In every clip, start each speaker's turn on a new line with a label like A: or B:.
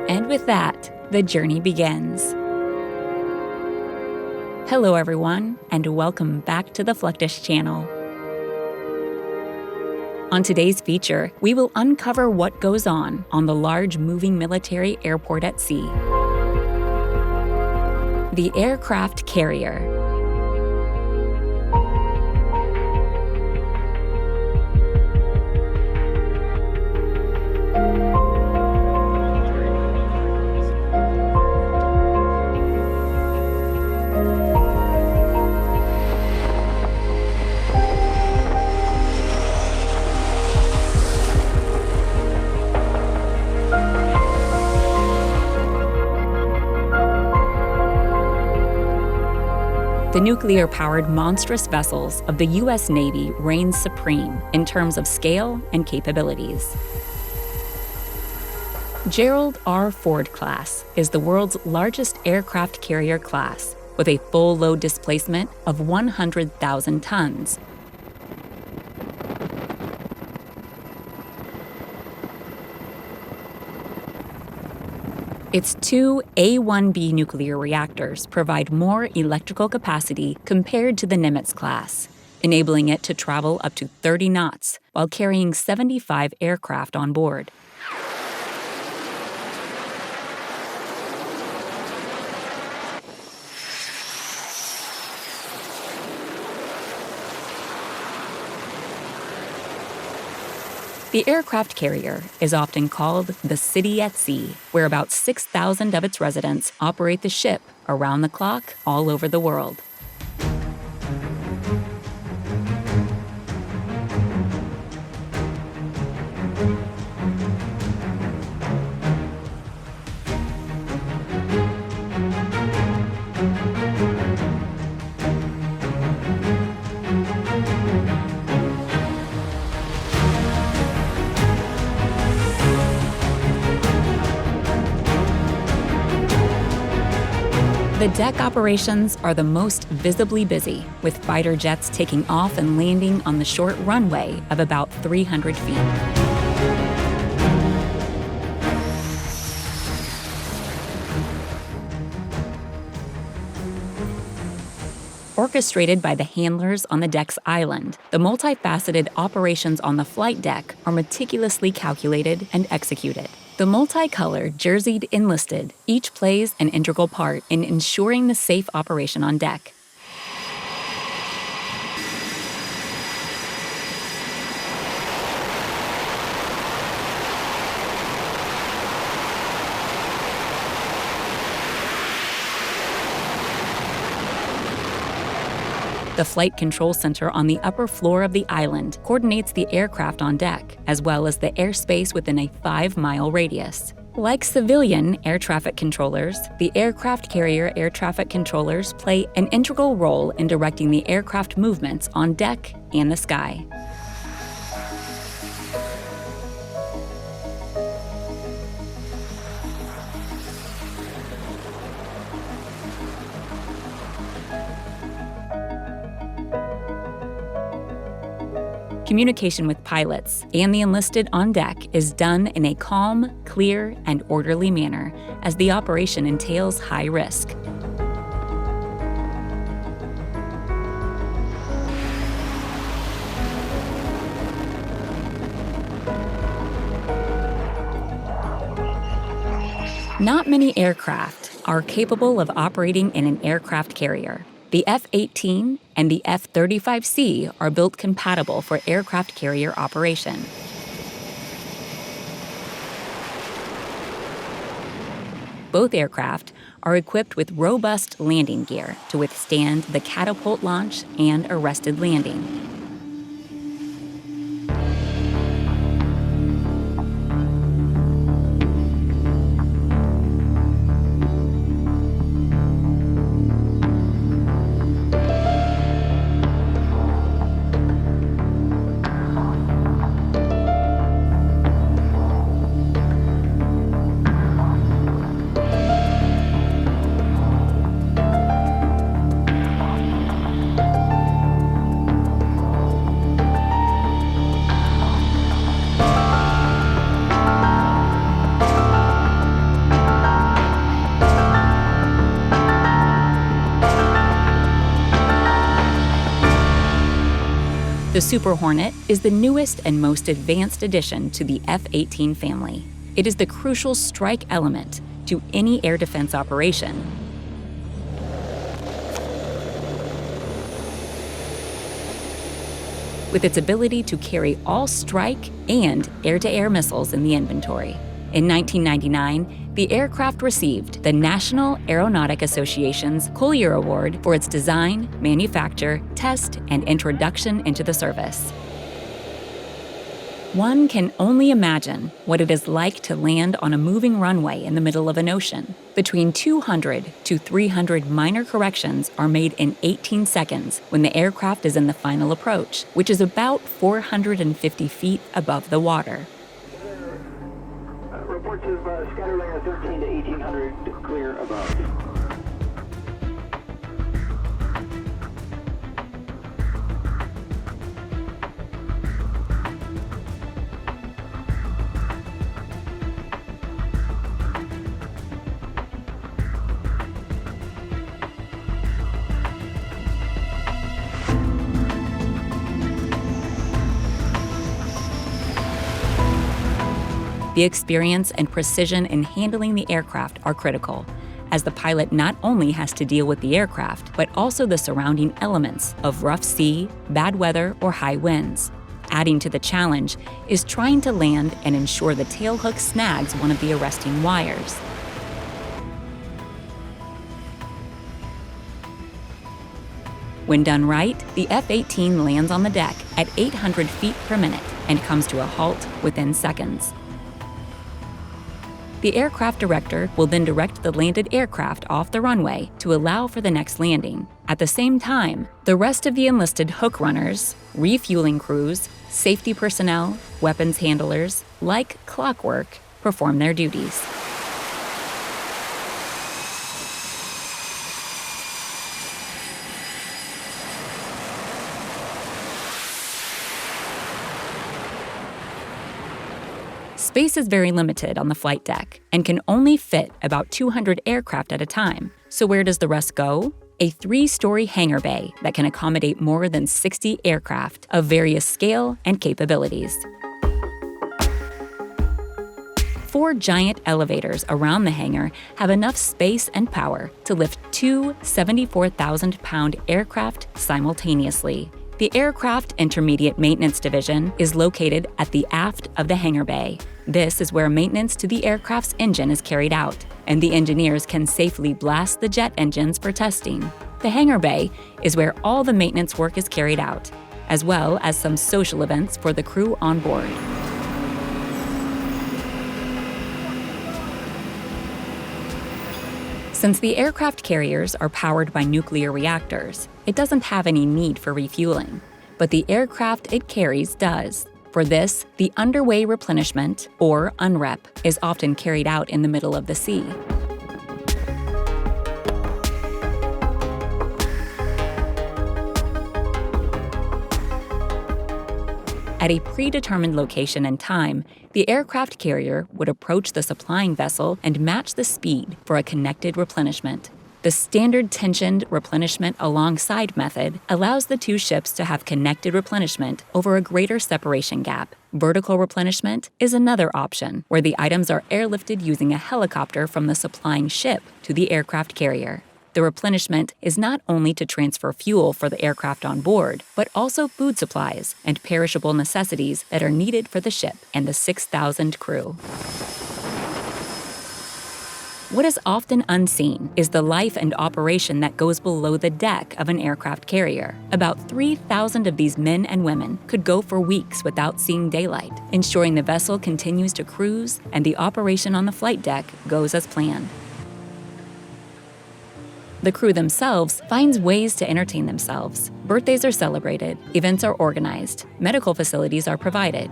A: And with that, the journey begins. Hello everyone, and welcome back to the Fluctus channel. On today's feature, we will uncover what goes on the large moving military airport at sea. The aircraft carrier. The nuclear-powered monstrous vessels of the U.S. Navy reign supreme in terms of scale and capabilities. Gerald R. Ford class is the world's largest aircraft carrier class, with a full load displacement of 100,000 tons. Its two A-1B nuclear reactors provide more electrical capacity compared to the Nimitz class, enabling it to travel up to 30 knots while carrying 75 aircraft on board. The aircraft carrier is often called the city at sea, where about 6,000 of its residents operate the ship around the clock all over the world. The deck operations are the most visibly busy, with fighter jets taking off and landing on the short runway of about 300 feet. Orchestrated by the handlers on the deck's island, the multifaceted operations on the flight deck are meticulously calculated and executed. The multicolored jerseyed enlisted each plays an integral part in ensuring the safe operation on deck. The Flight Control Center on the upper floor of the island coordinates the aircraft on deck, as well as the airspace within a 5-mile radius. Like civilian air traffic controllers, the aircraft carrier air traffic controllers play an integral role in directing the aircraft movements on deck and the sky. Communication with pilots and the enlisted on deck is done in a calm, clear, and orderly manner, as the operation entails high risk. Not many aircraft are capable of operating in an aircraft carrier. The F-18 and the F-35C are built compatible for aircraft carrier operation. Both aircraft are equipped with robust landing gear to withstand the catapult launch and arrested landing. The Super Hornet is the newest and most advanced addition to the F-18 family. It is the crucial strike element to any air defense operation. With its ability to carry all strike and air-to-air missiles in the inventory. In 1999, the aircraft received the National Aeronautic Association's Collier Award for its design, manufacture, test, and introduction into the service. One can only imagine what it is like to land on a moving runway in the middle of an ocean. Between 200 to 300 minor corrections are made in 18 seconds when the aircraft is in the final approach, which is about 450 feet above the water.
B: Reports of scatterlayer 13 to 1800 clear above.
A: The experience and precision in handling the aircraft are critical, as the pilot not only has to deal with the aircraft, but also the surrounding elements of rough sea, bad weather, or high winds. Adding to the challenge is trying to land and ensure the tailhook snags one of the arresting wires. When done right, the F-18 lands on the deck at 800 feet per minute and comes to a halt within seconds. The aircraft director will then direct the landed aircraft off the runway to allow for the next landing. At the same time, the rest of the enlisted hook runners, refueling crews, safety personnel, weapons handlers, like clockwork, perform their duties. Space is very limited on the flight deck and can only fit about 200 aircraft at a time. So where does the rest go? A 3-story hangar bay that can accommodate more than 60 aircraft of various scale and capabilities. 4 giant elevators around the hangar have enough space and power to lift 2 74,000-pound aircraft simultaneously. The Aircraft Intermediate Maintenance Division is located at the aft of the hangar bay. This is where maintenance to the aircraft's engine is carried out, and the engineers can safely blast the jet engines for testing. The hangar bay is where all the maintenance work is carried out, as well as some social events for the crew on board. Since the aircraft carriers are powered by nuclear reactors, it doesn't have any need for refueling, but the aircraft it carries does. For this, the underway replenishment, or UNREP, is often carried out in the middle of the sea. At a predetermined location and time, the aircraft carrier would approach the supplying vessel and match the speed for a connected replenishment. The standard tensioned replenishment alongside method allows the two ships to have connected replenishment over a greater separation gap. Vertical replenishment is another option, where the items are airlifted using a helicopter from the supplying ship to the aircraft carrier. The replenishment is not only to transfer fuel for the aircraft on board, but also food supplies and perishable necessities that are needed for the ship and the 6,000 crew. What is often unseen is the life and operation that goes below the deck of an aircraft carrier. About 3,000 of these men and women could go for weeks without seeing daylight, ensuring the vessel continues to cruise and the operation on the flight deck goes as planned. The crew themselves finds ways to entertain themselves. Birthdays are celebrated, events are organized, medical facilities are provided.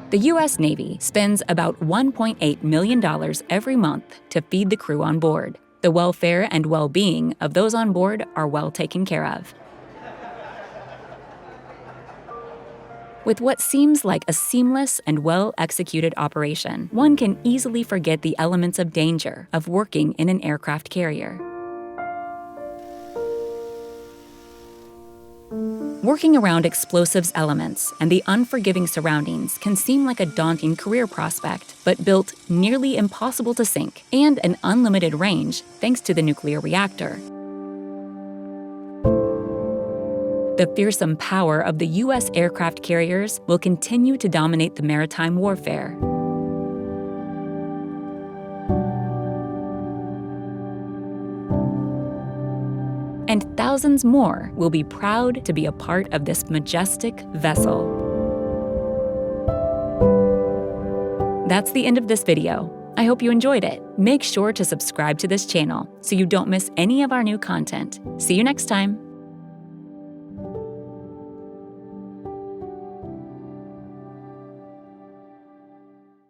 A: The U.S. Navy spends about $1.8 million every month to feed the crew on board. The welfare and well-being of those on board are well taken care of. With what seems like a seamless and well-executed operation, one can easily forget the elements of danger of working in an aircraft carrier. Working around explosives elements and the unforgiving surroundings can seem like a daunting career prospect, but built nearly impossible to sink and an unlimited range thanks to the nuclear reactor. The fearsome power of the U.S. aircraft carriers will continue to dominate the maritime warfare. And thousands more will be proud to be a part of this majestic vessel. That's the end of this video. I hope you enjoyed it. Make sure to subscribe to this channel so you don't miss any of our new content. See you next time.